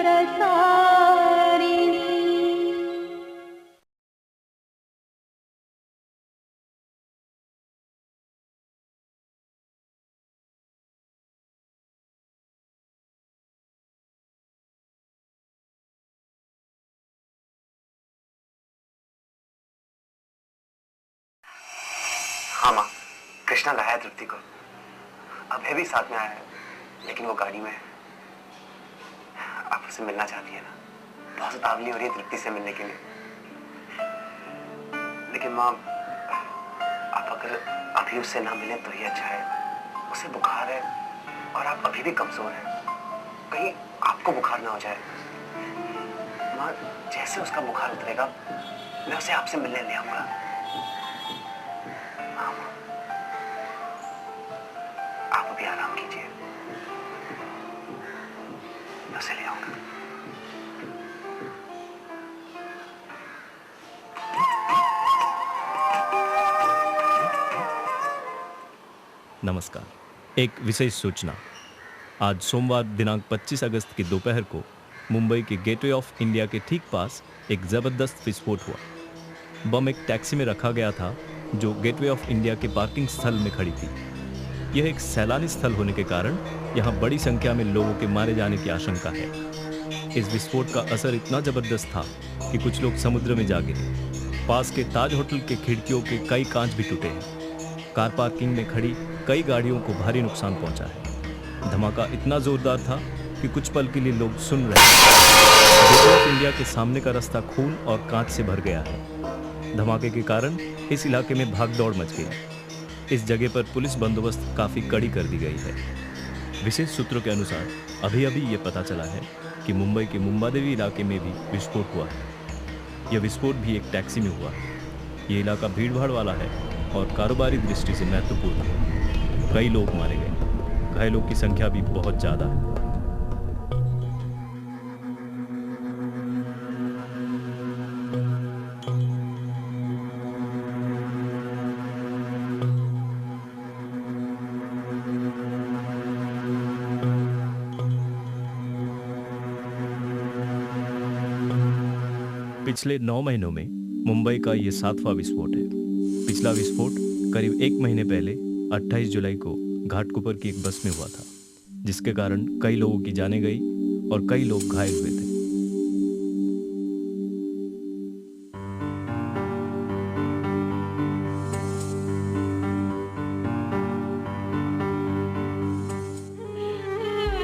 प्रसारिणी। हाँ माँ, कृष्णा लाया तृप्ति को। अभय भी साथ में आया है, लेकिन वो गाड़ी में है। आप उससे मिलना चाहती है ना? बहुत उतावली हो रही है तृप्ति से मिलने के लिए। लेकिन माँ, आप अगर अभी उससे ना मिले तो ही अच्छा है। उसे बुखार है और आप अभी भी कमजोर हैं। कहीं आपको बुखार ना हो जाए। माँ, जैसे उसका बुखार उतरेगा मैं उसे आपसे मिलने ले आऊंगा। हाँ माँ, आप अभी आराम कीजिए, मैं उसे ले आऊंगा। नमस्कार। एक विशेष सूचना। आज सोमवार दिनांक 25 अगस्त की दोपहर को मुंबई के गेटवे ऑफ इंडिया के ठीक पास एक जबरदस्त विस्फोट हुआ। बम एक टैक्सी में रखा गया था जो गेटवे ऑफ इंडिया के पार्किंग स्थल में खड़ी थी। यह एक सैलानी स्थल होने के कारण यहाँ बड़ी संख्या में लोगों के मारे जाने की आशंका है। इस विस्फोट का असर इतना जबरदस्त था कि कुछ लोग समुद्र में जा गिरे। पास के ताज होटल के खिड़कियों के कई कांच भी टूटे हैं। कार पार्किंग में खड़ी कई गाड़ियों को भारी नुकसान पहुंचा है। धमाका इतना जोरदार था कि कुछ पल के लिए लोग सुन रहे थे। गेटवे ऑफ इंडिया के सामने का रास्ता खून और कांच से भर गया है। धमाके के कारण इस इलाके में भागदौड़ मच गई। इस जगह पर पुलिस बंदोबस्त काफी कड़ी कर दी गई है। विशेष सूत्रों के अनुसार अभी अभी ये पता चला है कि मुंबई के मुंबादेवी इलाके में भी विस्फोट हुआ है। यह विस्फोट भी एक टैक्सी में हुआ है। ये इलाका भीड़भाड़ वाला है और कारोबारी दृष्टि से महत्वपूर्ण है। कई लोग मारे गए, घायलों की संख्या भी बहुत ज्यादा है। पिछले 9 महीनों में मुंबई का ये 7वां विस्फोट है। पिछला विस्फोट करीब 1 महीने पहले 28 जुलाई को घाटकोपर की एक बस में हुआ था, जिसके कारण कई लोगों की जानें गई और कई लोग घायल हुए थे।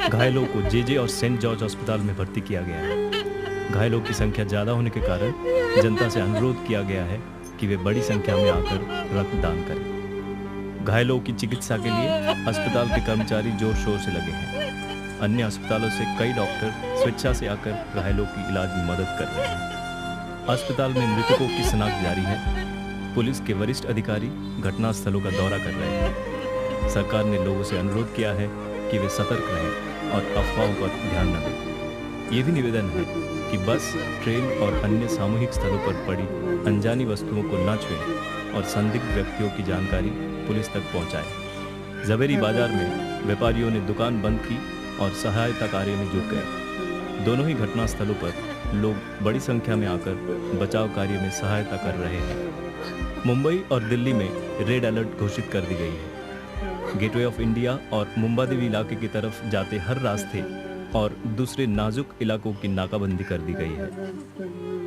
घायलों को जेजे और सेंट जॉर्ज अस्पताल में भर्ती किया गया है। घायलों की संख्या ज्यादा होने के कारण जनता से अनुरोध किया गया है कि वे बड़ी संख्या में आकर रक्तदान करें। घायलों की चिकित्सा के लिए अस्पताल के कर्मचारी जोर शोर से लगे हैं। अन्य अस्पतालों से कई डॉक्टर स्वेच्छा से आकर घायलों की इलाज में मदद कर रहे हैं। अस्पताल में मृतकों की शिनाख्त जारी है। पुलिस के वरिष्ठ अधिकारी घटनास्थलों का दौरा कर रहे हैं। सरकार ने लोगों से अनुरोध किया है कि वे सतर्क रहें और अफवाहों पर ध्यान न दें। ये भी निवेदन है कि बस, ट्रेन और अन्य सामूहिक स्थलों पर पड़ी अनजानी वस्तुओं को न छुएं और संदिग्ध व्यक्तियों की जानकारी पुलिस तक पहुंचाएं। जवेरी बाजार में व्यापारियों ने दुकान बंद की और सहायता कार्य में जुट गए। दोनों ही घटनास्थलों पर लोग बड़ी संख्या में आकर बचाव कार्य में सहायता कर रहे हैं। मुंबई और दिल्ली में रेड अलर्ट घोषित कर दी गई है। गेटवे ऑफ इंडिया और मुंबादेवी इलाके की तरफ जाते हर रास्ते और दूसरे नाजुक इलाकों की नाकाबंदी कर दी गई है।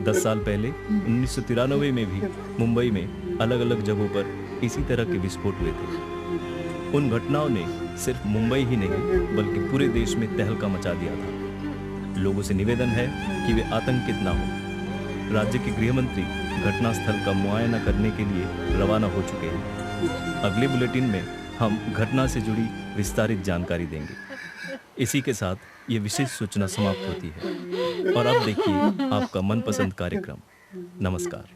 10 साल पहले 1993 में भी मुंबई में अलग अलग जगहों पर इसी तरह के विस्फोट हुए थे। उन घटनाओं ने सिर्फ मुंबई ही नहीं बल्कि पूरे देश में तहलका मचा दिया था। लोगों से निवेदन है कि वे आतंकित ना हो। राज्य के गृह मंत्री घटनास्थल का मुआयना करने के लिए रवाना हो चुके हैं। अगले बुलेटिन में हम घटना से जुड़ी विस्तारित जानकारी देंगे। इसी के साथ ये विशेष सूचना समाप्त होती है और अब देखिए आपका मनपसंद कार्यक्रम। नमस्कार।